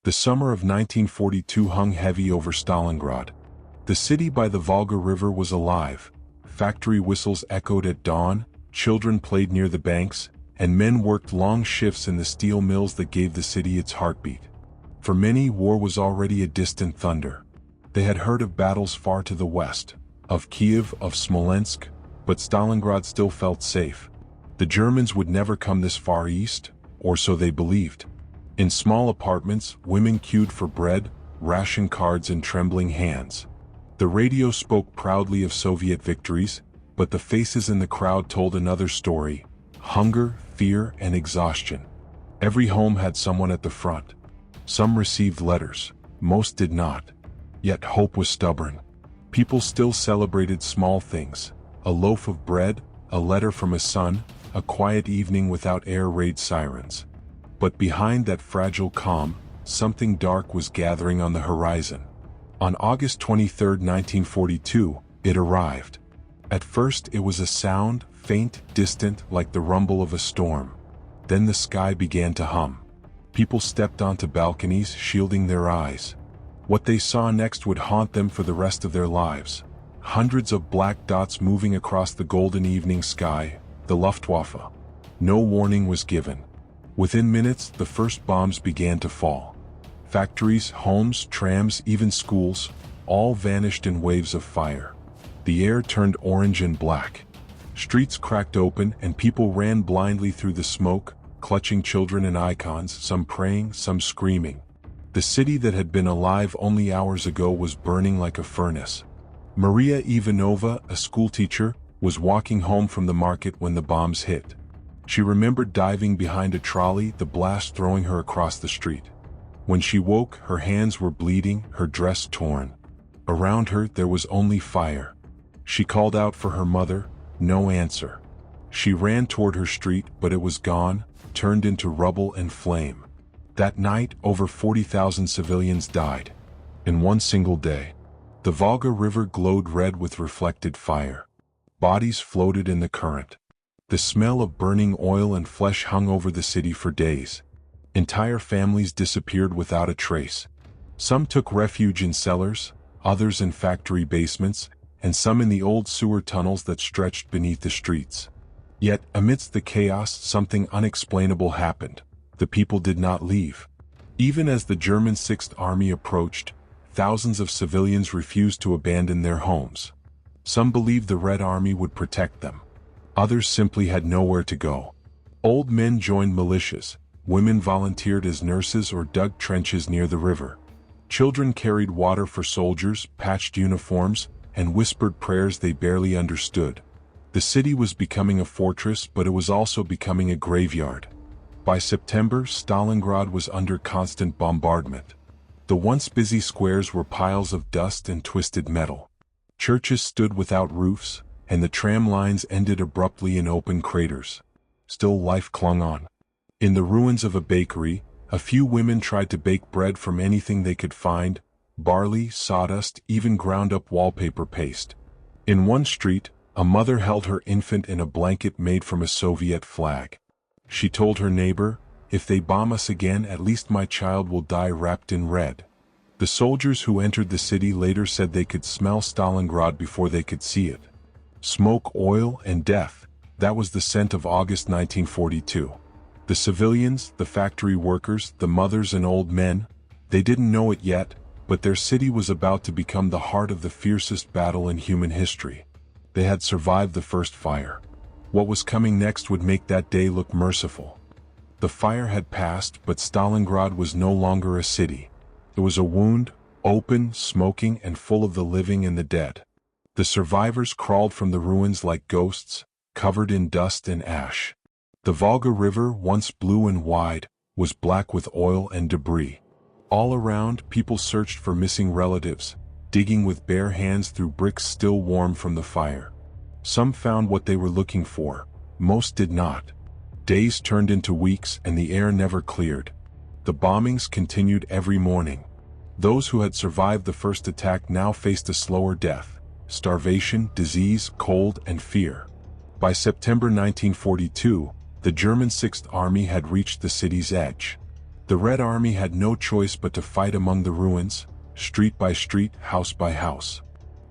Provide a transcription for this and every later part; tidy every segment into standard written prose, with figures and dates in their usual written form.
The summer of 1942 hung heavy over Stalingrad. The city by the Volga River was alive. Factory whistles echoed at dawn, children played near the banks, and men worked long shifts in the steel mills that gave the city its heartbeat. For many, war was already a distant thunder. They had heard of battles far to the west, of Kiev, of Smolensk, but Stalingrad still felt safe. The Germans would never come this far east, or so they believed. In small apartments, women queued for bread, ration cards in trembling hands. The radio spoke proudly of Soviet victories, but the faces in the crowd told another story: hunger, fear, and exhaustion. Every home had someone at the front. Some received letters, most did not. Yet hope was stubborn. People still celebrated small things: a loaf of bread, a letter from a son, a quiet evening without air raid sirens. But behind that fragile calm, something dark was gathering on the horizon. On August 23, 1942, it arrived. At first it was a sound, faint, distant, like the rumble of a storm. Then the sky began to hum. People stepped onto balconies, shielding their eyes. What they saw next would haunt them for the rest of their lives. Hundreds of black dots moving across the golden evening sky, the Luftwaffe. No warning was given. Within minutes, the first bombs began to fall. Factories, homes, trams, even schools, all vanished in waves of fire. The air turned orange and black. Streets cracked open and people ran blindly through the smoke, clutching children and icons, some praying, some screaming. The city that had been alive only hours ago was burning like a furnace. Maria Ivanova, a schoolteacher, was walking home from the market when the bombs hit. She remembered diving behind a trolley, the blast throwing her across the street. When she woke, her hands were bleeding, her dress torn. Around her, there was only fire. She called out for her mother, no answer. She ran toward her street, but it was gone, turned into rubble and flame. That night, over 40,000 civilians died. In one single day. The Volga River glowed red with reflected fire. Bodies floated in the current. The smell of burning oil and flesh hung over the city for days. Entire families disappeared without a trace. Some took refuge in cellars, others in factory basements, and some in the old sewer tunnels that stretched beneath the streets. Yet, amidst the chaos, something unexplainable happened. The people did not leave. Even as the German Sixth Army approached, thousands of civilians refused to abandon their homes. Some believed the Red Army would protect them. Others simply had nowhere to go. Old men joined militias, women volunteered as nurses or dug trenches near the river. Children carried water for soldiers, patched uniforms, and whispered prayers they barely understood. The city was becoming a fortress, but it was also becoming a graveyard. By September, Stalingrad was under constant bombardment. The once busy squares were piles of dust and twisted metal. Churches stood without roofs, and the tram lines ended abruptly in open craters. Still life clung on. In the ruins of a bakery, a few women tried to bake bread from anything they could find: barley, sawdust, even ground-up wallpaper paste. In one street, a mother held her infant in a blanket made from a Soviet flag. She told her neighbor, "If they bomb us again, at least my child will die wrapped in red." The soldiers who entered the city later said they could smell Stalingrad before they could see it. Smoke, oil, and death, that was the scent of August 1942. The civilians, the factory workers, the mothers and old men, they didn't know it yet, but their city was about to become the heart of the fiercest battle in human history. They had survived the first fire. What was coming next would make that day look merciful. The fire had passed, but Stalingrad was no longer a city. It was a wound, open, smoking, and full of the living and the dead. The survivors crawled from the ruins like ghosts, covered in dust and ash. The Volga River, once blue and wide, was black with oil and debris. All around, people searched for missing relatives, digging with bare hands through bricks still warm from the fire. Some found what they were looking for, most did not. Days turned into weeks and the air never cleared. The bombings continued every morning. Those who had survived the first attack now faced a slower death: starvation, disease, cold, and fear. By September 1942, the German Sixth Army had reached the city's edge. The Red Army had no choice but to fight among the ruins, street by street, house by house.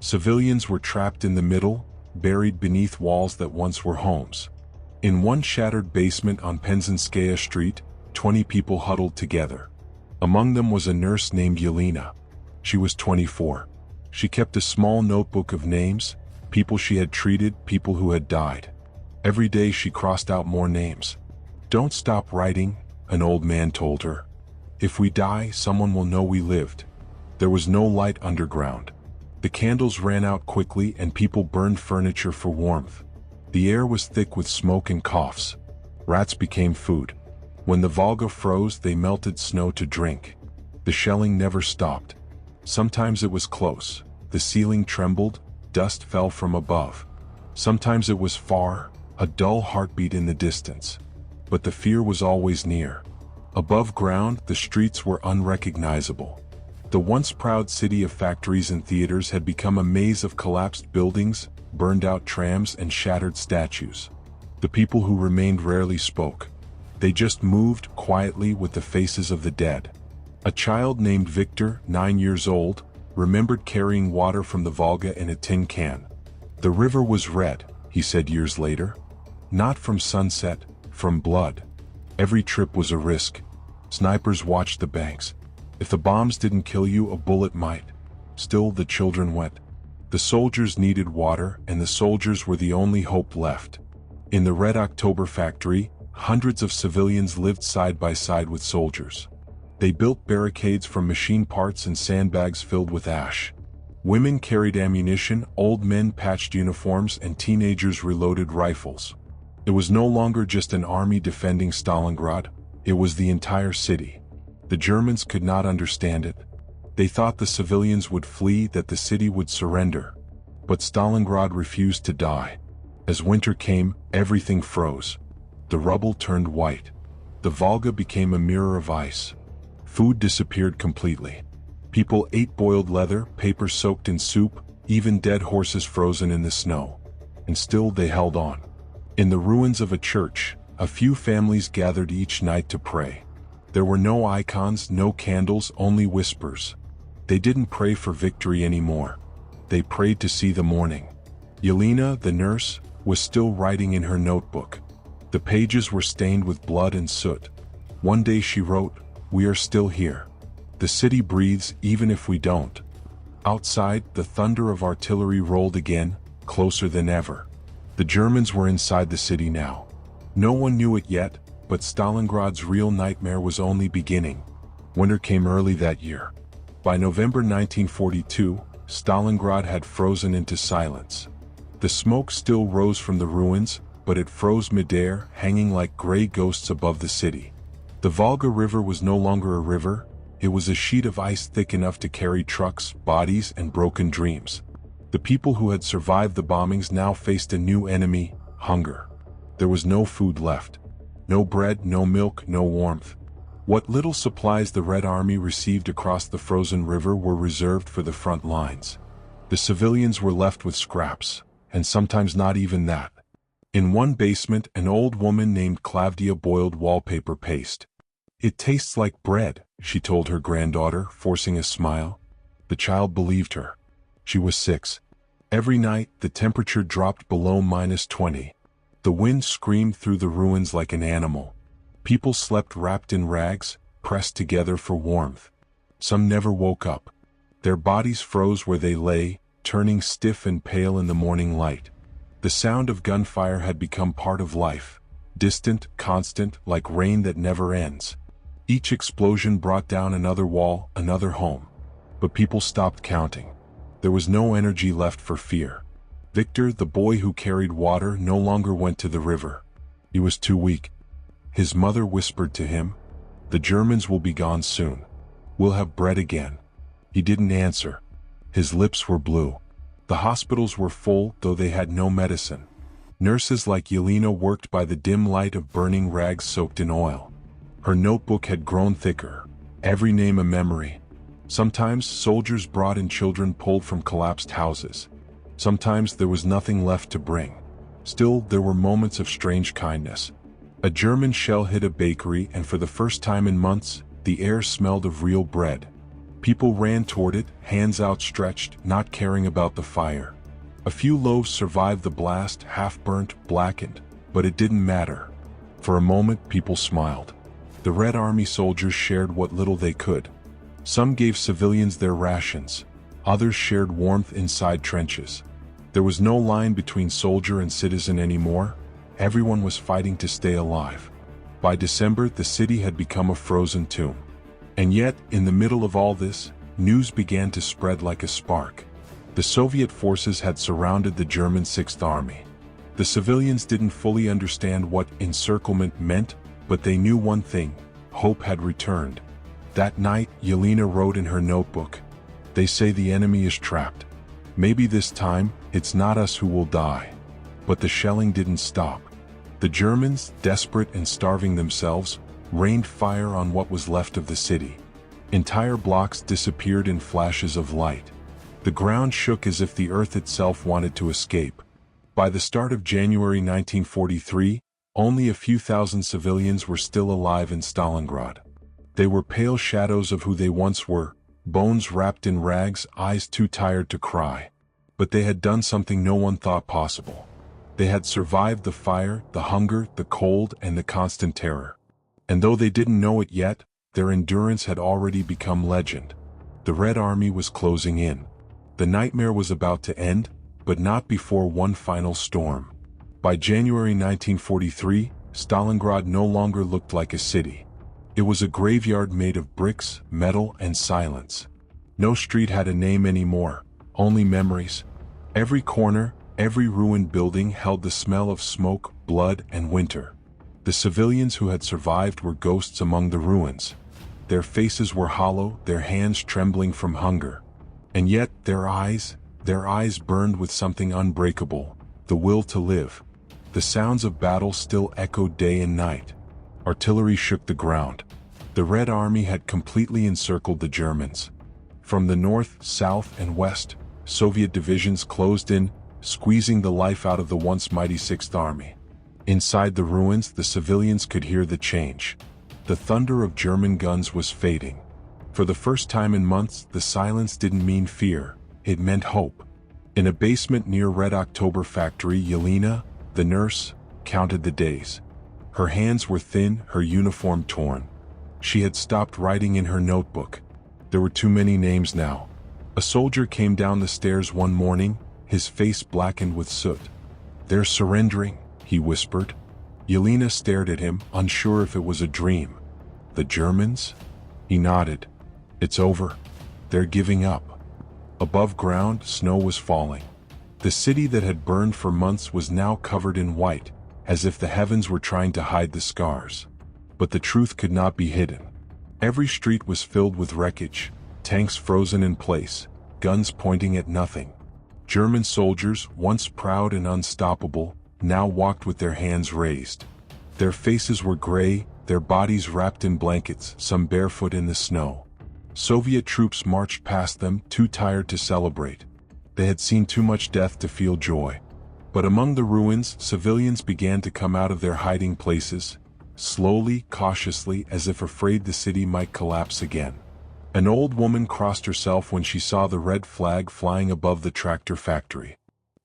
Civilians were trapped in the middle, buried beneath walls that once were homes. In one shattered basement on Penzinskaya Street, 20 people huddled together. Among them was a nurse named Yelena. She was 24. She kept a small notebook of names, people she had treated, people who had died. Every day she crossed out more names. "Don't stop writing," an old man told her. "If we die, someone will know we lived." There was no light underground. The candles ran out quickly and people burned furniture for warmth. The air was thick with smoke and coughs. Rats became food. When the Volga froze, they melted snow to drink. The shelling never stopped. Sometimes it was close. The ceiling trembled, dust fell from above. Sometimes it was far, a dull heartbeat in the distance. But the fear was always near. Above ground, the streets were unrecognizable. The once proud city of factories and theaters had become a maze of collapsed buildings, burned-out trams, and shattered statues. The people who remained rarely spoke. They just moved quietly with the faces of the dead. A child named Victor, 9 years old, remembered carrying water from the Volga in a tin can. "The river was red," he said years later. "Not from sunset, from blood." Every trip was a risk. Snipers watched the banks. If the bombs didn't kill you, a bullet might. Still, the children went. The soldiers needed water, and the soldiers were the only hope left. In the Red October factory, hundreds of civilians lived side by side with soldiers. They built barricades from machine parts and sandbags filled with ash. Women carried ammunition, old men patched uniforms, and teenagers reloaded rifles. It was no longer just an army defending Stalingrad, it was the entire city. The Germans could not understand it. They thought the civilians would flee, that the city would surrender. But Stalingrad refused to die. As winter came, everything froze. The rubble turned white. The Volga became a mirror of ice. Food disappeared completely. People ate boiled leather, paper soaked in soup, even dead horses frozen in the snow. And still they held on. In the ruins of a church, a few families gathered each night to pray. There were no icons, no candles, only whispers. They didn't pray for victory anymore. They prayed to see the morning. Yelena, the nurse, was still writing in her notebook. The pages were stained with blood and soot. One day she wrote, "We are still here. The city breathes even if we don't." Outside, the thunder of artillery rolled again, closer than ever. The Germans were inside the city now. No one knew it yet, but Stalingrad's real nightmare was only beginning. Winter came early that year. By November 1942, Stalingrad had frozen into silence. The smoke still rose from the ruins, but it froze midair, hanging like gray ghosts above the city. The Volga River was no longer a river, it was a sheet of ice thick enough to carry trucks, bodies, and broken dreams. The people who had survived the bombings now faced a new enemy, hunger. There was no food left. No bread, no milk, no warmth. What little supplies the Red Army received across the frozen river were reserved for the front lines. The civilians were left with scraps, and sometimes not even that. In one basement, an old woman named Klavdia boiled wallpaper paste. "It tastes like bread," she told her granddaughter, forcing a smile. The child believed her. She was 6. Every night, the temperature dropped below -20. The wind screamed through the ruins like an animal. People slept wrapped in rags, pressed together for warmth. Some never woke up. Their bodies froze where they lay, turning stiff and pale in the morning light. The sound of gunfire had become part of life, distant, constant, like rain that never ends. Each explosion brought down another wall, another home. But people stopped counting. There was no energy left for fear. Victor, the boy who carried water, no longer went to the river. He was too weak. His mother whispered to him, "The Germans will be gone soon. We'll have bread again." He didn't answer. His lips were blue. The hospitals were full, though they had no medicine. Nurses like Yelena worked by the dim light of burning rags soaked in oil. Her notebook had grown thicker, every name a memory. Sometimes soldiers brought in children pulled from collapsed houses. Sometimes there was nothing left to bring. Still, there were moments of strange kindness. A German shell hit a bakery, and for the first time in months, The air smelled of real bread. People ran toward it, hands outstretched, not caring about the fire. A few loaves survived the blast, half-burnt, blackened, but it didn't matter. For a moment, people smiled. The Red Army soldiers shared what little they could. Some gave civilians their rations. Others shared warmth inside trenches. There was no line between soldier and citizen anymore. Everyone was fighting to stay alive. By December, the city had become a frozen tomb. And yet, in the middle of all this, news began to spread like a spark. The Soviet forces had surrounded the German Sixth Army. The civilians didn't fully understand what encirclement meant, but they knew one thing: hope had returned. That night, Yelena wrote in her notebook, "They say the enemy is trapped. Maybe this time, it's not us who will die." But the shelling didn't stop. The Germans, desperate and starving themselves, rained fire on what was left of the city. Entire blocks disappeared in flashes of light. The ground shook as if the earth itself wanted to escape. By the start of January 1943, only a few thousand civilians were still alive in Stalingrad. They were pale shadows of who they once were, bones wrapped in rags, eyes too tired to cry. But they had done something no one thought possible. They had survived the fire, the hunger, the cold, and the constant terror. And though they didn't know it yet, their endurance had already become legend. The Red Army was closing in. The nightmare was about to end, but not before one final storm. By January 1943, Stalingrad no longer looked like a city. It was a graveyard made of bricks, metal, and silence. No street had a name anymore, only memories. Every corner, every ruined building held the smell of smoke, blood, and winter. The civilians who had survived were ghosts among the ruins. Their faces were hollow, their hands trembling from hunger. And yet their eyes burned with something unbreakable, the will to live. The sounds of battle still echoed day and night. Artillery shook the ground. The Red Army had completely encircled the Germans. From the north, south, and west, Soviet divisions closed in, squeezing the life out of the once mighty Sixth Army. Inside the ruins, the civilians could hear the change. The thunder of German guns was fading. For the first time in months, the silence didn't mean fear, it meant hope. In a basement near Red October factory, Yelena, the nurse, counted the days. Her hands were thin, her uniform torn. She had stopped writing in her notebook. There were too many names now. A soldier came down the stairs one morning, his face blackened with soot. "They're surrendering," he whispered. Yelena stared at him, unsure if it was a dream. "The Germans?" He nodded. "It's over. They're giving up." Above ground, snow was falling. The city that had burned for months was now covered in white, as if the heavens were trying to hide the scars. But the truth could not be hidden. Every street was filled with wreckage, tanks frozen in place, guns pointing at nothing. German soldiers, once proud and unstoppable, now walked with their hands raised. Their faces were gray, their bodies wrapped in blankets, some barefoot in the snow. Soviet troops marched past them, too tired to celebrate. They had seen too much death to feel joy. But among the ruins, civilians began to come out of their hiding places, slowly, cautiously, as if afraid the city might collapse again. An old woman crossed herself when she saw the red flag flying above the tractor factory.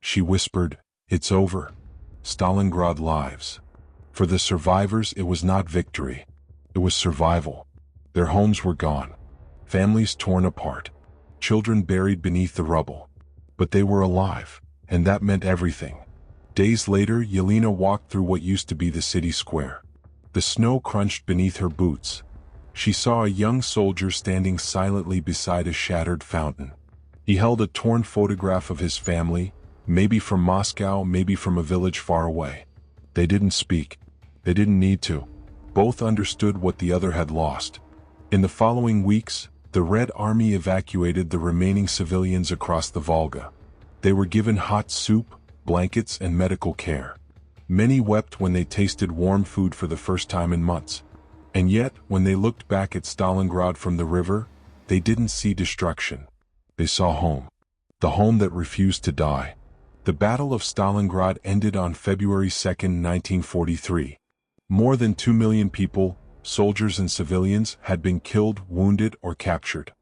She whispered, "It's over. Stalingrad lives." For the survivors, it was not victory. It was survival. Their homes were gone. Families torn apart. Children buried beneath the rubble. But they were alive, and that meant everything. Days later, Yelena walked through what used to be the city square. The snow crunched beneath her boots. She saw a young soldier standing silently beside a shattered fountain. He held a torn photograph of his family, maybe from Moscow, maybe from a village far away. They didn't speak. They didn't need to. Both understood what the other had lost. In the following weeks, the Red Army evacuated the remaining civilians across the Volga. They were given hot soup, blankets, and medical care. Many wept when they tasted warm food for the first time in months. And yet, when they looked back at Stalingrad from the river, they didn't see destruction. They saw home. The home that refused to die. The Battle of Stalingrad ended on February 2, 1943. More than 2 million people, soldiers and civilians had been killed, wounded, or captured.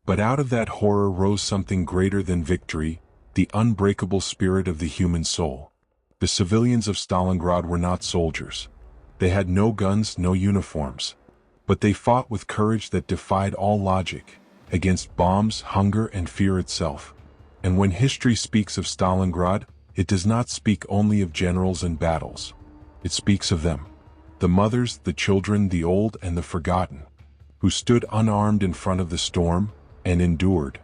But out of that horror rose something greater than victory, the unbreakable spirit of the human soul. The civilians of Stalingrad were not soldiers. They had no guns, no uniforms. But they fought with courage that defied all logic, against bombs, hunger, and fear itself. And when history speaks of Stalingrad, it does not speak only of generals and battles. It speaks of them. The mothers, the children, the old, and the forgotten, who stood unarmed in front of the storm, and endured.